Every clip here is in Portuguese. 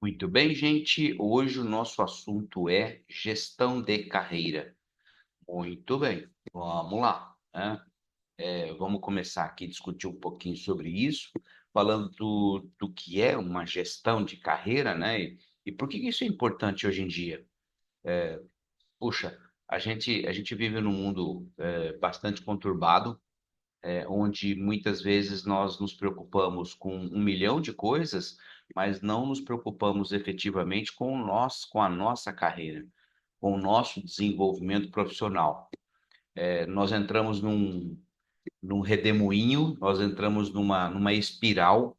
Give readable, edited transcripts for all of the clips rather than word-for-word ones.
Muito bem, gente. Hoje o nosso assunto é gestão de carreira. Muito bem, vamos lá, né? Vamos começar aqui a discutir um pouquinho sobre isso, falando do que é uma gestão de carreira, né? E por que isso é importante hoje em dia? Puxa, a gente vive num mundo bastante conturbado, onde muitas vezes nós nos preocupamos com um milhão de coisas, mas não nos preocupamos efetivamente com a nossa carreira, com o nosso desenvolvimento profissional. Nós entramos num redemoinho, nós entramos numa espiral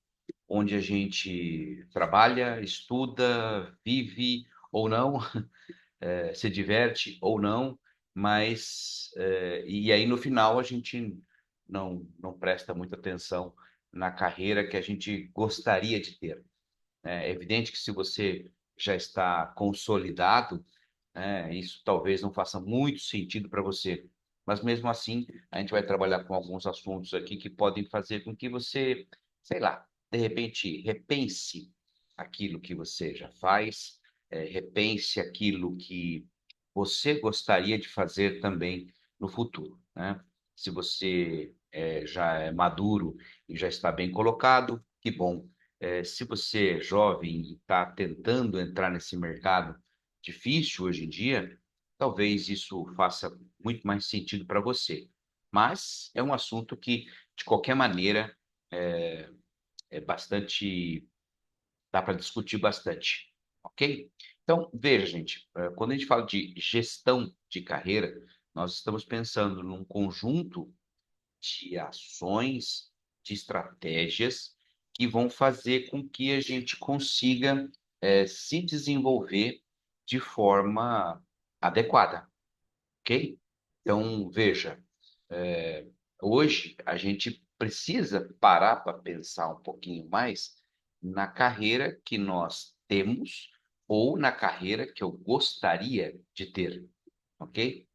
onde a gente trabalha, estuda, vive ou não, se diverte ou não, mas e aí no final a gente não presta muita atenção na carreira que a gente gostaria de ter. É evidente que se você já está consolidado, isso talvez não faça muito sentido para você. Mas mesmo assim, a gente vai trabalhar com alguns assuntos aqui que podem fazer com que você, sei lá, de repente repense aquilo que você já faz, repense aquilo que você gostaria de fazer também no futuro, né? Se você já é maduro e já está bem colocado, que bom. Se você é jovem e está tentando entrar nesse mercado difícil hoje em dia, talvez isso faça muito mais sentido para você. Mas é um assunto que, de qualquer maneira, é bastante, dá para discutir bastante, ok? Então, veja, gente, quando a gente fala de gestão de carreira, nós estamos pensando num conjunto de ações, de estratégias que vão fazer com que a gente consiga se desenvolver de forma adequada, ok? Então, veja, hoje a gente precisa parar para pensar um pouquinho mais na carreira que nós temos ou na carreira que eu gostaria de ter, ok?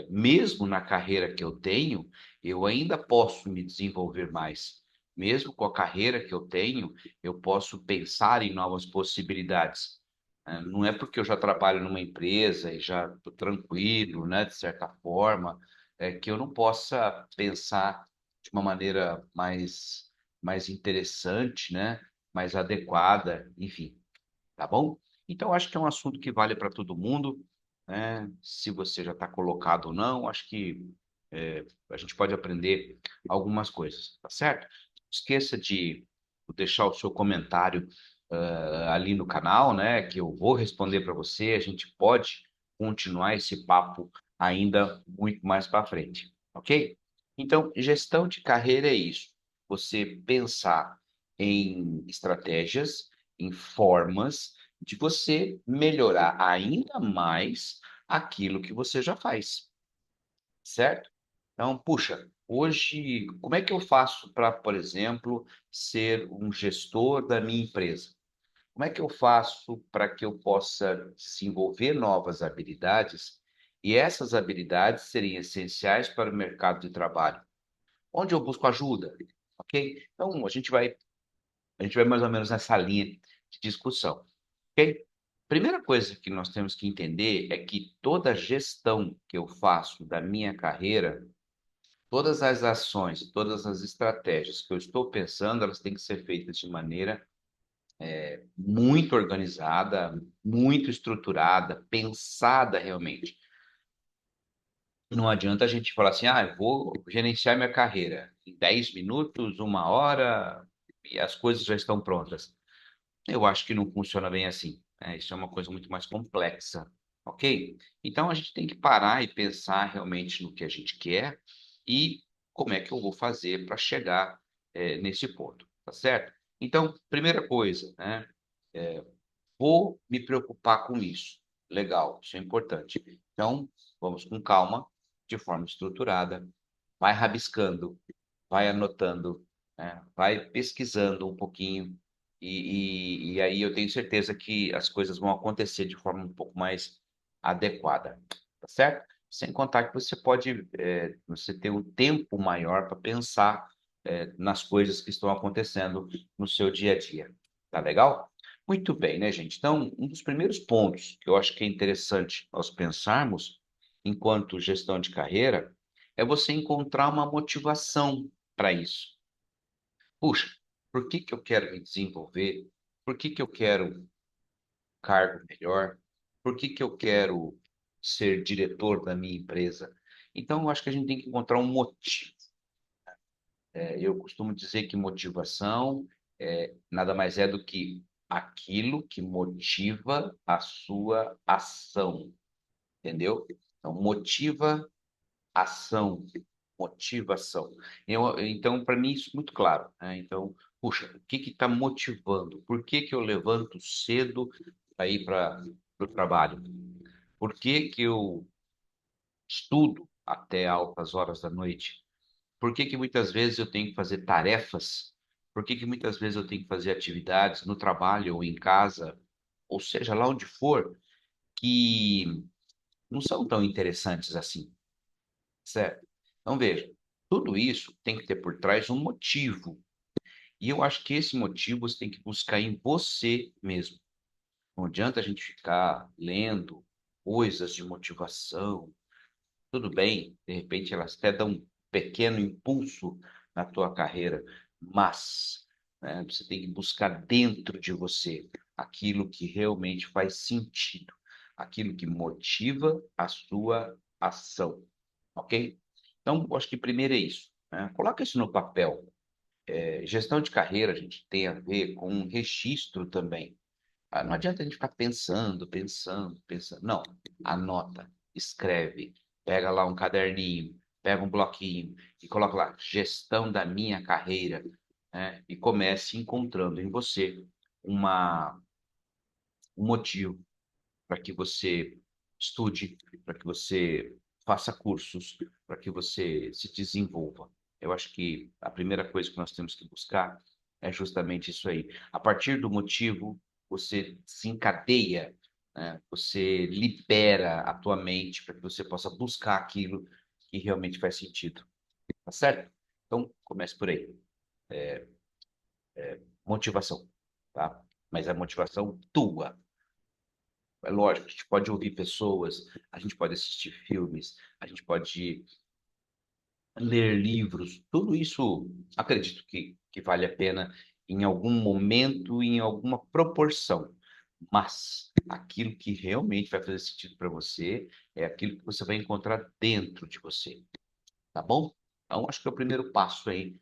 Mesmo na carreira que eu tenho, eu ainda posso me desenvolver mais. Mesmo com a carreira que eu tenho, eu posso pensar em novas possibilidades. Não é porque eu já trabalho numa empresa e já estou tranquilo, né, de certa forma, que eu não possa pensar de uma maneira mais interessante, né, mais adequada, enfim, tá bom? Então, acho que é um assunto que vale para todo mundo, né? Se você já está colocado ou não, acho que a gente pode aprender algumas coisas, tá certo? Não esqueça de deixar o seu comentário ali no canal, né? Que eu vou responder para você. A gente pode continuar esse papo ainda muito mais para frente, ok? Então, gestão de carreira é isso. Você pensar em estratégias, em formas de você melhorar ainda mais aquilo que você já faz, certo? Então, puxa, hoje, como é que eu faço para, por exemplo, ser um gestor da minha empresa? Como é que eu faço para que eu possa desenvolver novas habilidades e essas habilidades serem essenciais para o mercado de trabalho? Onde eu busco ajuda, ok? Então, a gente vai mais ou menos nessa linha de discussão. Ok? Primeira coisa que nós temos que entender é que toda gestão que eu faço da minha carreira, todas as ações, todas as estratégias que eu estou pensando, elas têm que ser feitas de maneira muito organizada, muito estruturada, pensada realmente. Não adianta a gente falar assim, eu vou gerenciar minha carreira em 10 minutos, uma hora, e as coisas já estão prontas. Eu acho que não funciona bem assim, né? Isso é uma coisa muito mais complexa, ok? Então a gente tem que parar e pensar realmente no que a gente quer e como é que eu vou fazer para chegar nesse ponto, tá certo? Então, primeira coisa, né? Vou me preocupar com isso. Legal, isso é importante. Então, vamos com calma, de forma estruturada, vai rabiscando, vai anotando, né? Vai pesquisando um pouquinho, e aí eu tenho certeza que as coisas vão acontecer de forma um pouco mais adequada, tá certo? Sem contar que você pode, você ter um tempo maior para pensar, nas coisas que estão acontecendo no seu dia a dia. Tá legal? Muito bem, né, gente? Então, um dos primeiros pontos que eu acho que é interessante nós pensarmos enquanto gestão de carreira é você encontrar uma motivação para isso. Puxa, por que que eu quero me desenvolver? Por que que eu quero um cargo melhor? Por que que eu quero ser diretor da minha empresa? Então, eu acho que a gente tem que encontrar um motivo. Eu costumo dizer que motivação nada mais é do que aquilo que motiva a sua ação, entendeu? Então, motiva ação, motivação. Então, para mim, isso é muito claro, né? Então, puxa, o que está motivando? Por que que eu levanto cedo para ir para o trabalho? Por que que eu estudo até altas horas da noite? Por que que muitas vezes eu tenho que fazer tarefas? Por que que muitas vezes eu tenho que fazer atividades no trabalho ou em casa, ou seja, lá onde for, que não são tão interessantes assim, certo? Então, veja, tudo isso tem que ter por trás um motivo. E eu acho que esse motivo você tem que buscar em você mesmo. Não adianta a gente ficar lendo coisas de motivação. Tudo bem, de repente elas até dão um pequeno impulso na tua carreira, mas né, você tem que buscar dentro de você aquilo que realmente faz sentido, aquilo que motiva a sua ação, ok? Então, eu acho que primeiro é isso, né? Coloca isso no papel. Gestão de carreira, a gente tem a ver com um registro também. Não adianta a gente ficar pensando, pensando, pensando. Não, anota, escreve, pega lá um caderninho, pega um bloquinho e coloca lá, gestão da minha carreira, né? E comece encontrando em você uma, um motivo para que você estude, para que você faça cursos, para que você se desenvolva. Eu acho que a primeira coisa que nós temos que buscar é justamente isso aí. A partir do motivo, você desencadeia, né? Você libera a tua mente para que você possa buscar aquilo que realmente faz sentido. Tá certo? Então, comece por aí. Motivação, tá? Mas a motivação tua. É lógico, a gente pode ouvir pessoas, a gente pode assistir filmes, a gente pode ler livros, tudo isso acredito que vale a pena em algum momento, em alguma proporção. Mas aquilo que realmente vai fazer sentido para você é aquilo que você vai encontrar dentro de você, tá bom? Então, acho que é o primeiro passo aí,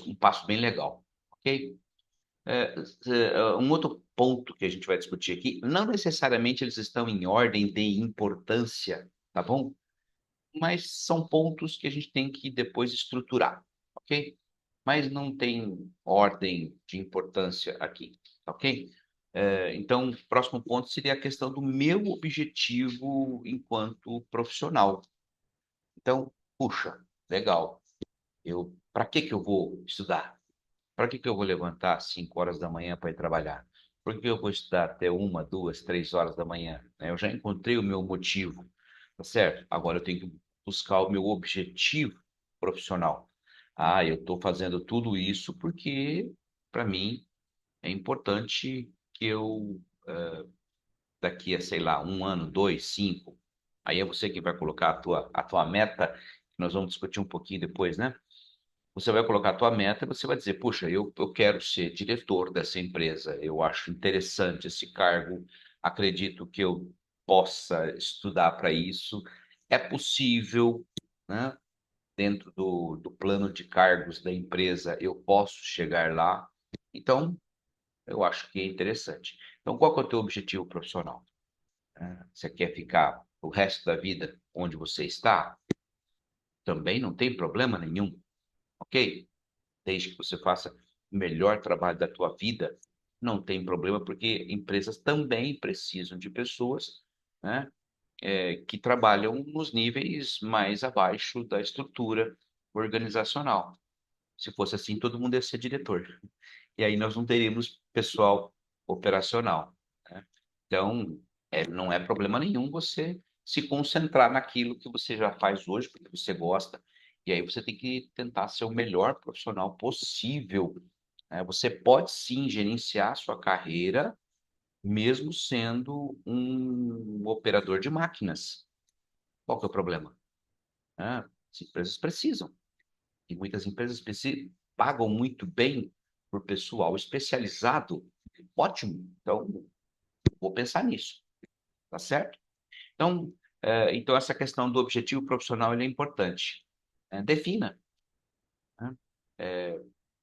um passo bem legal, ok? Um outro ponto que a gente vai discutir aqui, não necessariamente eles estão em ordem de importância, tá bom? Mas são pontos que a gente tem que depois estruturar, ok? Mas não tem ordem de importância aqui, ok? Então, o próximo ponto seria a questão do meu objetivo enquanto profissional. Então, puxa, legal. Para que que eu vou estudar? Para que que eu vou levantar às 5 horas da manhã para ir trabalhar? Por que eu vou estudar até 1, 2, 3 horas da manhã? Né? Eu já encontrei o meu motivo, tá certo? Agora eu tenho que buscar o meu objetivo profissional. Eu estou fazendo tudo isso porque, para mim, é importante que eu, daqui a, sei lá, 1 ano, dois, cinco, aí é você que vai colocar a tua meta, que nós vamos discutir um pouquinho depois, né? Você vai colocar a tua meta e você vai dizer, puxa, eu quero ser diretor dessa empresa, eu acho interessante esse cargo, acredito que eu possa estudar para isso, é possível, né? Dentro do plano de cargos da empresa, eu posso chegar lá. Então, eu acho que é interessante. Então, qual que é o teu objetivo profissional? Você quer ficar o resto da vida onde você está? Também não tem problema nenhum, ok? Desde que você faça o melhor trabalho da tua vida, não tem problema, porque empresas também precisam de pessoas, né, que trabalham nos níveis mais abaixo da estrutura organizacional. Se fosse assim, todo mundo ia ser diretor. E aí nós não teríamos pessoal operacional, né? Então, não é problema nenhum você se concentrar naquilo que você já faz hoje, porque você gosta, e aí você tem que tentar ser o melhor profissional possível, né? Você pode sim gerenciar a sua carreira, mesmo sendo um operador de máquinas. Qual que é o problema? As empresas precisam, e muitas empresas pagam muito bem por pessoal especializado. Ótimo, então vou pensar nisso, tá certo? Então, então essa questão do objetivo profissional ele é importante. Defina, né?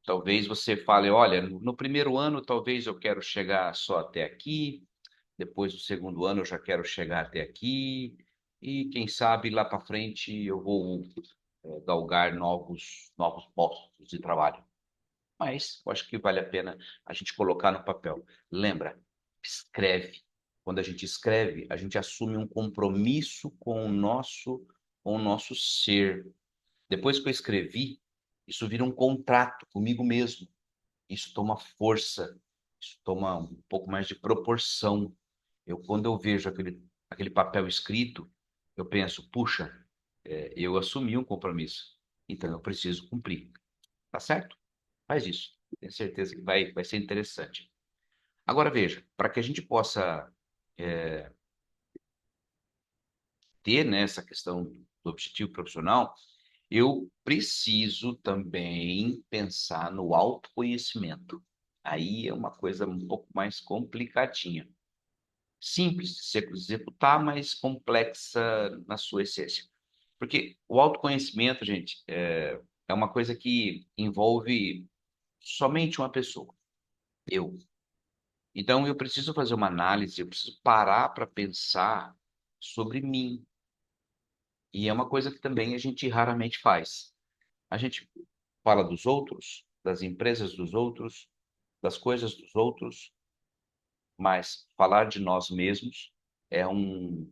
Talvez você fale, olha, no primeiro ano talvez eu quero chegar só até aqui, depois do segundo ano eu já quero chegar até aqui, e quem sabe lá para frente eu vou galgar novos postos de trabalho. Mas eu acho que vale a pena a gente colocar no papel. Lembra, escreve. Quando a gente escreve, a gente assume um compromisso com o nosso ser. Depois que eu escrevi, isso vira um contrato comigo mesmo. Isso toma força, isso toma um pouco mais de proporção. Quando eu vejo aquele papel escrito, eu penso, puxa, eu assumi um compromisso, então eu preciso cumprir. Tá certo? Faz isso. Tenho certeza que vai ser interessante. Agora veja, para que a gente possa ter, né, essa questão do objetivo profissional, eu preciso também pensar no autoconhecimento. Aí é uma coisa um pouco mais complicadinha. Simples de se executar, mas complexa na sua essência. Porque o autoconhecimento, gente, é uma coisa que envolve somente uma pessoa, eu. Então, eu preciso fazer uma análise, eu preciso parar para pensar sobre mim. E é uma coisa que também a gente raramente faz. A gente fala dos outros, das empresas dos outros, das coisas dos outros, mas falar de nós mesmos é um,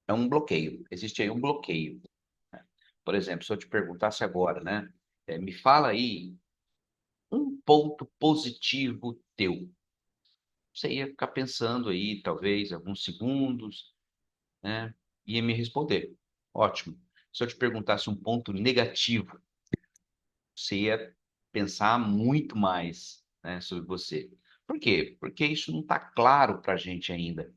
é um bloqueio. Existe aí um bloqueio. Por exemplo, se eu te perguntasse agora, né? Me fala aí um ponto positivo teu. Você ia ficar pensando aí, talvez, alguns segundos, né? Ia me responder. Ótimo. Se eu te perguntasse um ponto negativo, você ia pensar muito mais, né, sobre você. Por quê? Porque isso não está claro para a gente ainda.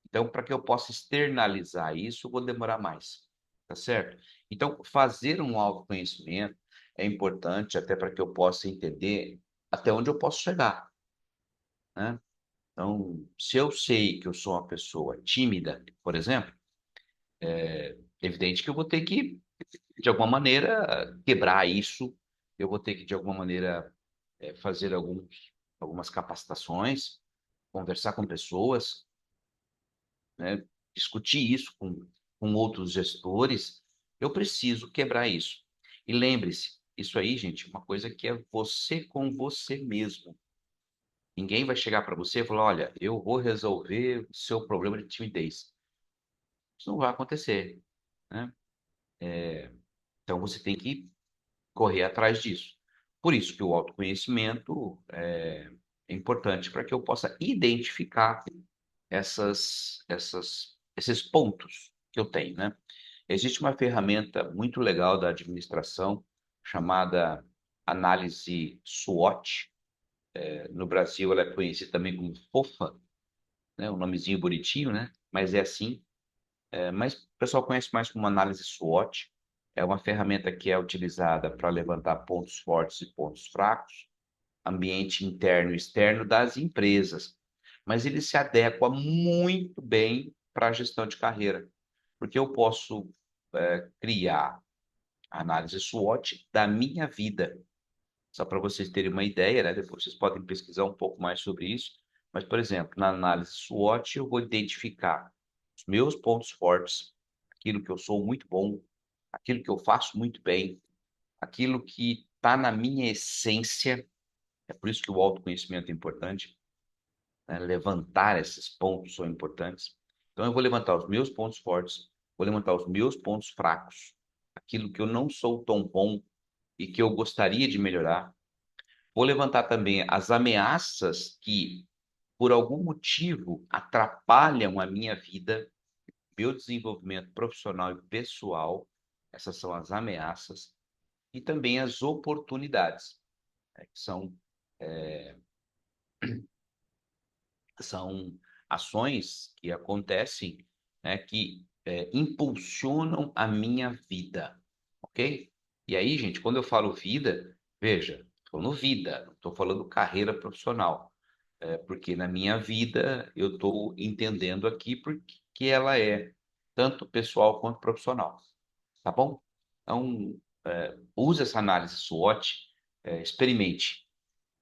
Então, para que eu possa externalizar isso, eu vou demorar mais, tá certo? Então, fazer um autoconhecimento é importante até para que eu possa entender até onde eu posso chegar, né? Então, se eu sei que eu sou uma pessoa tímida, por exemplo, é evidente que eu vou ter que, de alguma maneira, quebrar isso. Eu vou ter que, de alguma maneira, fazer algumas capacitações, conversar com pessoas, né? Discutir isso com outros gestores. Eu preciso quebrar isso. E lembre-se, isso aí, gente, é uma coisa que é você com você mesmo. Ninguém vai chegar para você e falar: olha, eu vou resolver o seu problema de timidez. Isso não vai acontecer, né? Então você tem que correr atrás disso. Por isso que o autoconhecimento é importante para que eu possa identificar esses pontos que eu tenho, né? Existe uma ferramenta muito legal da administração chamada análise SWOT. No Brasil, ela é conhecida também como FOFA, né? Um nomezinho bonitinho, né? Mas é assim. Mas o pessoal conhece mais como análise SWOT. É uma ferramenta que é utilizada para levantar pontos fortes e pontos fracos, ambiente interno e externo das empresas. Mas ele se adequa muito bem para a gestão de carreira, porque eu posso criar a análise SWOT da minha vida. Só para vocês terem uma ideia, né? Depois vocês podem pesquisar um pouco mais sobre isso. Mas, por exemplo, na análise SWOT, eu vou identificar os meus pontos fortes, aquilo que eu sou muito bom, aquilo que eu faço muito bem, aquilo que está na minha essência. É por isso que o autoconhecimento é importante, né? Levantar esses pontos são importantes. Então, eu vou levantar os meus pontos fortes, vou levantar os meus pontos fracos, aquilo que eu não sou tão bom e que eu gostaria de melhorar. Vou levantar também as ameaças que, por algum motivo, atrapalham a minha vida, meu desenvolvimento profissional e pessoal. Essas são as ameaças. E também as oportunidades, né, que são são ações que acontecem, né, que impulsionam a minha vida, ok? E aí, gente, quando eu falo vida, veja, estou falando vida, não estou falando carreira profissional, porque na minha vida eu estou entendendo aqui porque ela é tanto pessoal quanto profissional, tá bom? Então, use essa análise SWOT, experimente,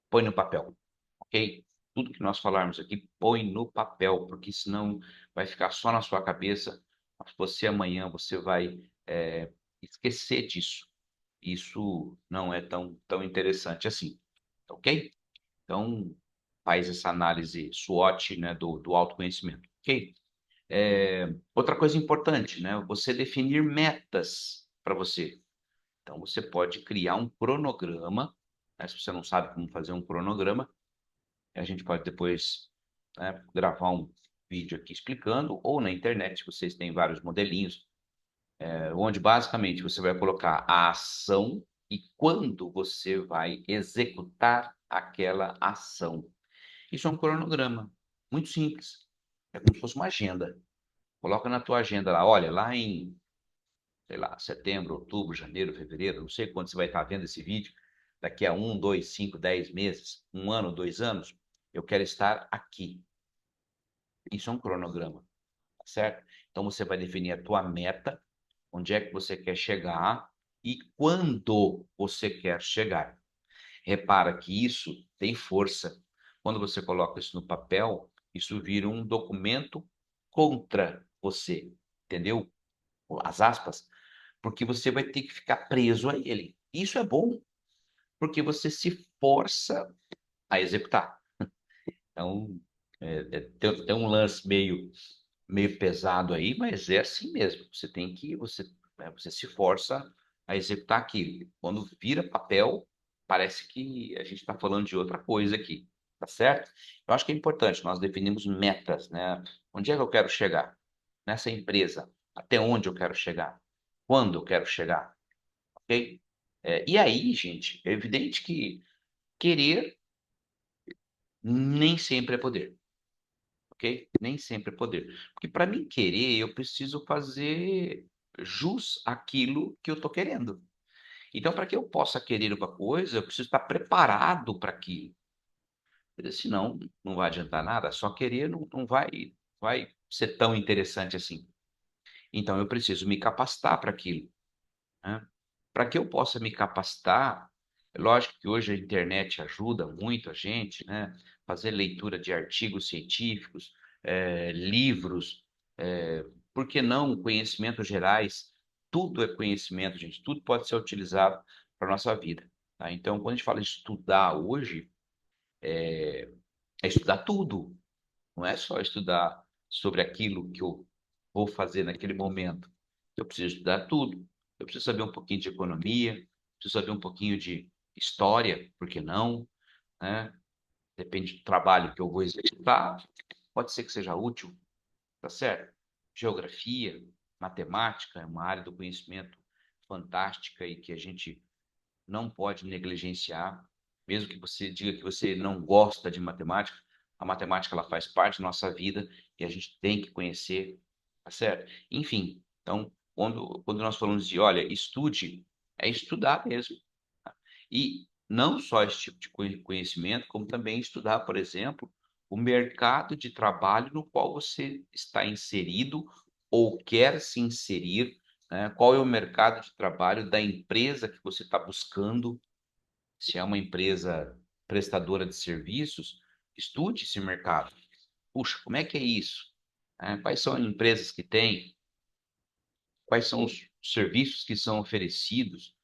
põe no papel, ok? Tudo que nós falarmos aqui, põe no papel, porque senão vai ficar só na sua cabeça. Mas você amanhã você vai esquecer disso. Isso não é tão interessante assim, ok? Então, faz essa análise SWOT, né, do autoconhecimento, ok? Outra coisa importante, né? Você definir metas para você. Então, você pode criar um cronograma, né? Se você não sabe como fazer um cronograma, a gente pode depois, né, gravar um vídeo aqui explicando, ou na internet, vocês têm vários modelinhos, onde basicamente você vai colocar a ação e quando você vai executar aquela ação. Isso é um cronograma, muito simples. É como se fosse uma agenda. Coloca na tua agenda lá, olha, lá em, sei lá, setembro, outubro, janeiro, fevereiro, não sei quando você vai estar vendo esse vídeo, daqui a 1, 2, 5, 10 meses, 1 ano, 2 anos, eu quero estar aqui. Isso é um cronograma, tá certo? Então você vai definir a tua meta, onde é que você quer chegar e quando você quer chegar. Repara que isso tem força. Quando você coloca isso no papel, isso vira um documento contra você, entendeu? As aspas, porque você vai ter que ficar preso a ele. Isso é bom, porque você se força a executar. Então, tem um lance meio pesado aí, mas é assim mesmo. Você se força a executar aquilo. Quando vira papel, parece que a gente está falando de outra coisa aqui, tá certo? Eu acho que é importante nós definirmos metas, né? Onde é que eu quero chegar nessa empresa? Até onde eu quero chegar? Quando eu quero chegar? Ok? E aí, gente, é evidente que querer nem sempre é poder. Ok? Nem sempre é poder. Porque para mim querer, eu preciso fazer jus àquilo que eu estou querendo. Então, para que eu possa querer uma coisa, eu preciso estar preparado para aquilo. Porque senão, não vai adiantar nada. Só querer não vai ser tão interessante assim. Então, eu preciso me capacitar para aquilo, né? Para que eu possa me capacitar, é lógico que hoje a internet ajuda muito a gente, né? Fazer leitura de artigos científicos, livros, por que não conhecimentos gerais? Tudo é conhecimento, gente, tudo pode ser utilizado para a nossa vida, tá? Então, quando a gente fala de estudar hoje, é estudar tudo, não é só estudar sobre aquilo que eu vou fazer naquele momento. Eu preciso estudar tudo. Eu preciso saber um pouquinho de economia, preciso saber um pouquinho de história, por que não, né? Depende do trabalho que eu vou executar, pode ser que seja útil, tá certo? Geografia, matemática é uma área do conhecimento fantástica e que a gente não pode negligenciar, mesmo que você diga que você não gosta de matemática, a matemática ela faz parte da nossa vida e a gente tem que conhecer, tá certo? Enfim, então, quando nós falamos de, olha, estude, é estudar mesmo. Tá? E não só esse tipo de conhecimento, como também estudar, por exemplo, o mercado de trabalho no qual você está inserido ou quer se inserir, né? Qual é o mercado de trabalho da empresa que você está buscando? Se é uma empresa prestadora de serviços, estude esse mercado. Puxa, como é que é isso? Quais são as empresas que tem? Quais são os serviços que são oferecidos?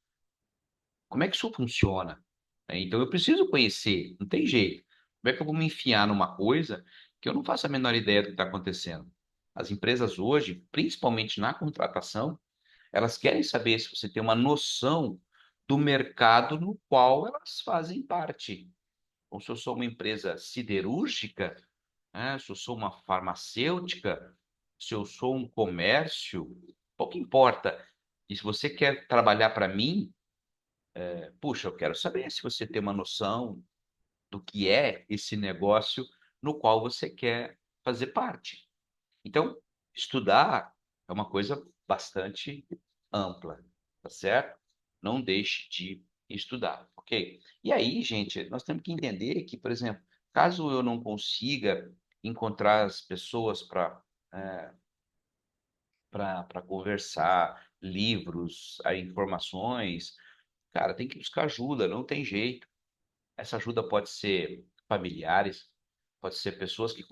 Como é que isso funciona? Então eu preciso conhecer, não tem jeito. Como é que eu vou me enfiar numa coisa que eu não faço a menor ideia do que está acontecendo? As empresas hoje, principalmente na contratação, elas querem saber se você tem uma noção do mercado no qual elas fazem parte. Ou se eu sou uma empresa siderúrgica, né? Se eu sou uma farmacêutica, se eu sou um comércio, pouco importa. E se você quer trabalhar para mim, puxa, eu quero saber se você tem uma noção do que é esse negócio no qual você quer fazer parte. Então, estudar é uma coisa bastante ampla, tá certo? Não deixe de estudar, ok? E aí, gente, nós temos que entender que, por exemplo, caso eu não consiga encontrar as pessoas para conversar, livros, informações, cara, tem que buscar ajuda, não tem jeito. Essa ajuda pode ser familiares, pode ser pessoas que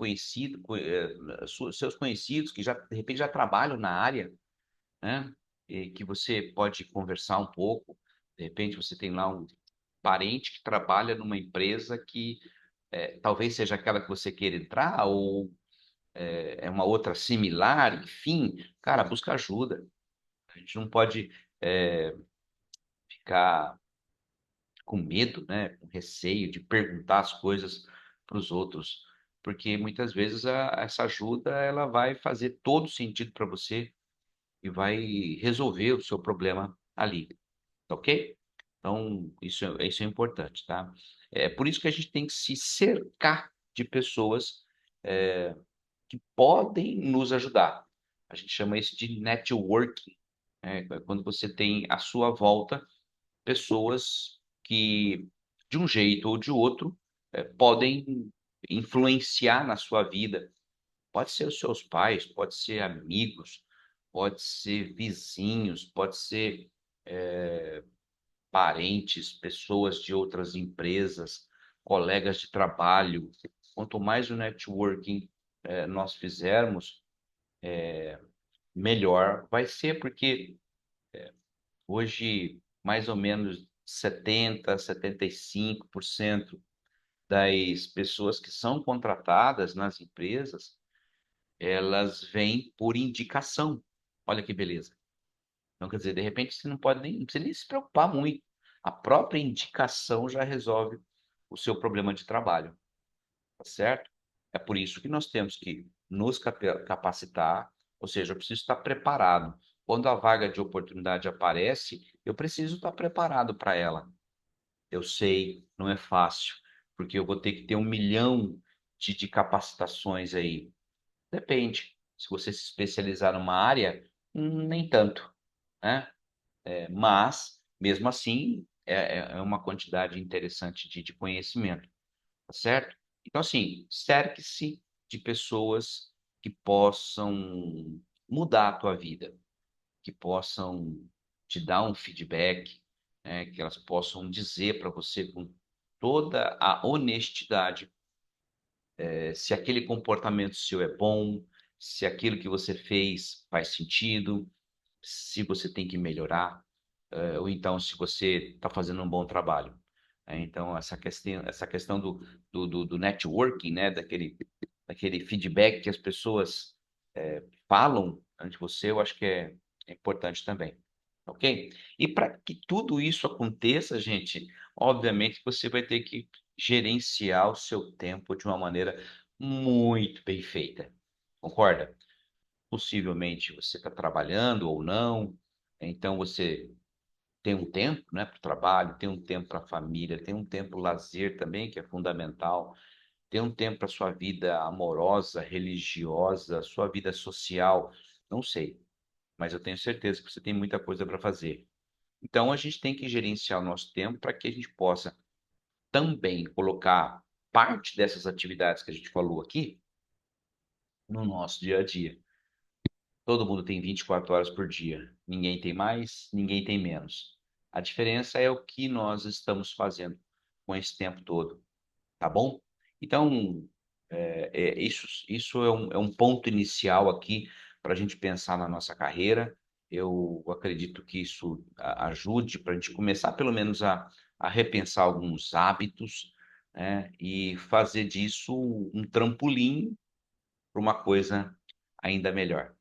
seus conhecidos que já de repente já trabalham na área, né? E que você pode conversar um pouco. De repente você tem lá um parente que trabalha numa empresa que talvez seja aquela que você queira entrar ou é uma outra similar, enfim, cara, busca ajuda. A gente não pode ficar com medo, né, com receio de perguntar as coisas para os outros, porque muitas vezes essa ajuda ela vai fazer todo sentido para você e vai resolver o seu problema ali, tá ok? Então, isso é importante, tá? É por isso que a gente tem que se cercar de pessoas que podem nos ajudar. A gente chama isso de networking, né? Quando você tem à sua volta pessoas que, de um jeito ou de outro, podem influenciar na sua vida. Pode ser os seus pais, pode ser amigos, pode ser vizinhos, pode ser parentes, pessoas de outras empresas, colegas de trabalho. Quanto mais o networking nós fizermos, melhor vai ser, porque hoje mais ou menos 75% das pessoas que são contratadas nas empresas, elas vêm por indicação. Olha que beleza. Então, quer dizer, de repente você não precisa nem se preocupar muito. A própria indicação já resolve o seu problema de trabalho, tá certo? É por isso que nós temos que nos capacitar, ou seja, eu preciso estar preparado. Quando a vaga de oportunidade aparece, eu preciso estar preparado para ela. Eu sei, não é fácil, porque eu vou ter que ter 1 milhão de capacitações aí. Depende. Se você se especializar numa área, nem tanto, né? Mas, mesmo assim, é uma quantidade interessante de conhecimento, tá certo? Então, assim, cerque-se de pessoas que possam mudar a tua vida, que possam te dar um feedback, né, que elas possam dizer para você com toda a honestidade se aquele comportamento seu é bom, se aquilo que você fez faz sentido, se você tem que melhorar, ou então se você está fazendo um bom trabalho. Então, essa questão do networking, né, daquele feedback que as pessoas falam ante você, eu acho que é importante também. Ok? E para que tudo isso aconteça, gente, obviamente você vai ter que gerenciar o seu tempo de uma maneira muito bem feita. Concorda? Possivelmente você está trabalhando ou não, então você tem um tempo, né, para o trabalho, tem um tempo para a família, tem um tempo para o lazer também, que é fundamental, tem um tempo para sua vida amorosa, religiosa, sua vida social, não sei, mas eu tenho certeza que você tem muita coisa para fazer. Então a gente tem que gerenciar o nosso tempo para que a gente possa também colocar parte dessas atividades que a gente falou aqui no nosso dia a dia. Todo mundo tem 24 horas por dia. Ninguém tem mais, ninguém tem menos. A diferença é o que nós estamos fazendo com esse tempo todo, tá bom? Então, isso é um ponto inicial aqui para a gente pensar na nossa carreira. Eu acredito que isso ajude para a gente começar, pelo menos, a repensar alguns hábitos, né? E fazer disso um trampolim para uma coisa ainda melhor.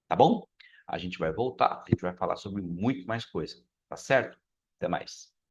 Tá bom? A gente vai voltar, a gente vai falar sobre muito mais coisa, tá certo? Até mais.